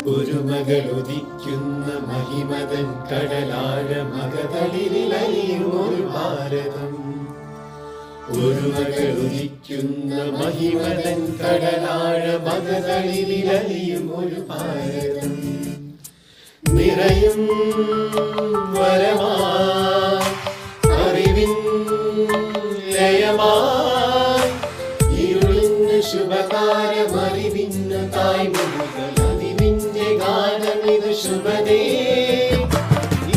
ഒരു മകളുദിക്കുന്ന മഹിമതൻ കടലാഴ മകതളിരിലലിയും ഒരു ഭാരതം. ഒരു മകളുദിക്കുന്ന മഹിമതൻ കടലാഴ മകതളിരിലലിയും ഒരു ഭാരതം. നിറയും വരമാ അറിവിൻ ലയമായി ഇരുളിന് ശുഭകാരമറിവിന് തായ്മകൾ അതിവിന്റെ ഗാനമിത് ശുഭദേ.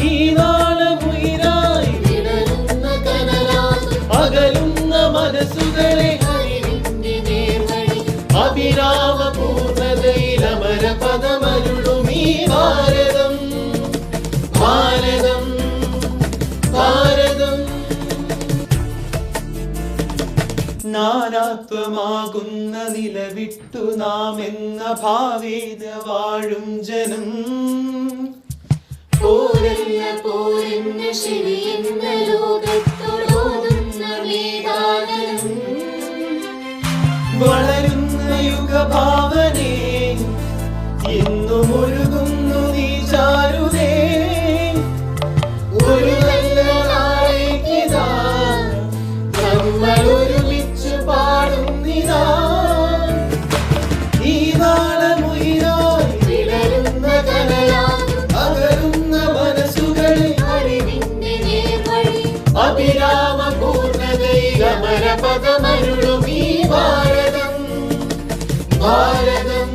ഈ നാളമുയിരായി വിടരുന്ന കനലാകും അകലുന്ന മനസ്സുകളെ അറിവിന്റെ നേർവഴി അഭിരാമ പൂർണ്ണതയിൽ അമര പദമരുളും ഈ ഭാരതം ഭാരതം ഭാരതം. നാനാത്വമാകുന്ന നിലവിട്ടു നാം എന്ന ഭാവേന വാഴും ജനം. പോരല്ല പോരെന്ന ശരിയെന്ന ലോകത്തോടോതുന്ന വേദാനം. വളരുന്ന യുഗഭാവനേ എന്നും ഒഴുകുന്നു നീ ചാരുതേ. ഒരു നല്ല നാളേക്കിതാ നമ്മൾ ഒരുമിച്ച് പാടുന്നിതാ. ഈ നാളമുയിരായി വിടരുന്ന കനലാകും അകലുന്ന മനസ്സുകളിൽ അറിവിന്റെ നേർവഴി അഭിരാമ പൂർണ്ണതയിൽ അമര പദമരുളും ഈ ഭാരതം ഭാരതം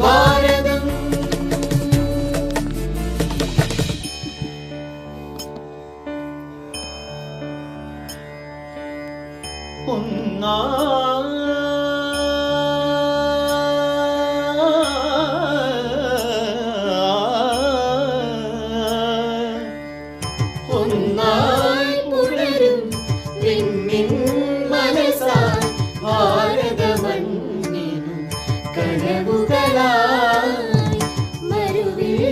ഭാരതം. ഒന്നായി പുലരും വിണ്ണിൻ മനസ്സായി ഭാരതമണ്ണിനും കനവുകളായി മരുവിൽ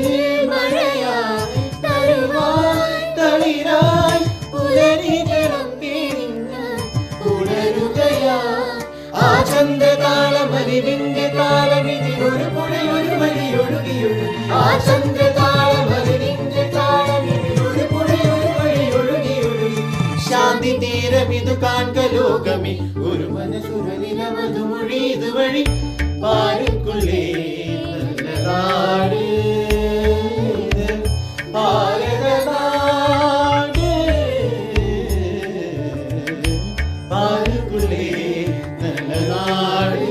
മഴയായി തരുവായി തളിരായി പുലരികളും പിരിഞ്ഞ് ഉണരുകയായി. ആ ചന്ദ്രതാളം അറിവിന്റെ താളമിതിലൊരു പുഴയൊരു വഴി ഒഴുകിയൊഴുകി. ആ ചന്ദ്രതാളം അറിവിന്റെ താളമിതിലൊരു പുഴയൊരു വഴി ഒഴുകിയൊഴുകി. ശാന്തി തീരമിതു കാൺക ലോകമേ ഒരു മനസ്സുരനില മധുമൊഴി ഇതുവഴി പാരുക്കുള്ളേ നല്ല നാട് ഭാരതനാട്. പാരുക്കുള്ളേ നല്ല നാട്.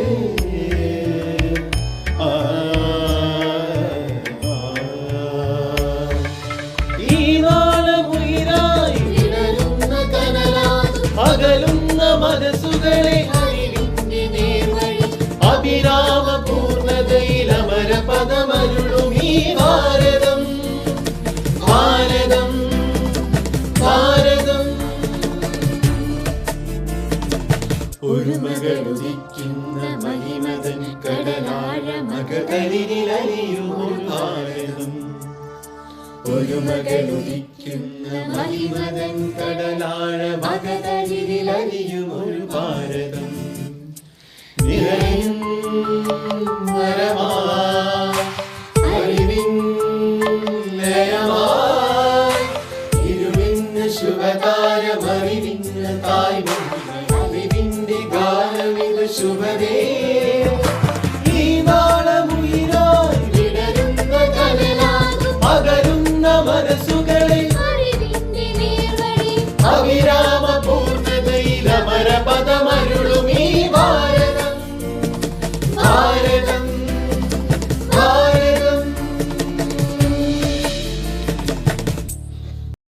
ഈ നാളമുയിരായി വിടരുന്ന കനലാകും അകലുന്ന മനസ്സുകളെ അറിവിന്റെ നേർവഴി അഭിരാമ പൂർണ്ണതയിൽ അമര പദമരുളും ഈ ഭാരതം ഭാരതം ഭാരതം. ഒരു മകളുദിക്കുന്ന മഹിമതൻ കടലാഴ മകതളിരിലലിയും ഒരു ഭാരതം. ഒരു മകളുദിക്കുന്ന മഹിമതൻ കടലാഴ മകതളിരിലലിയും ഒരു ഭാരതം. നിറയും വരമായി അറിവിൻ ലയമായി ഇരുളിന് ശുഭകാരമറിവിന് തായ്മ അറിവിന്റെ ഗാനമിത് ശുഭദേ.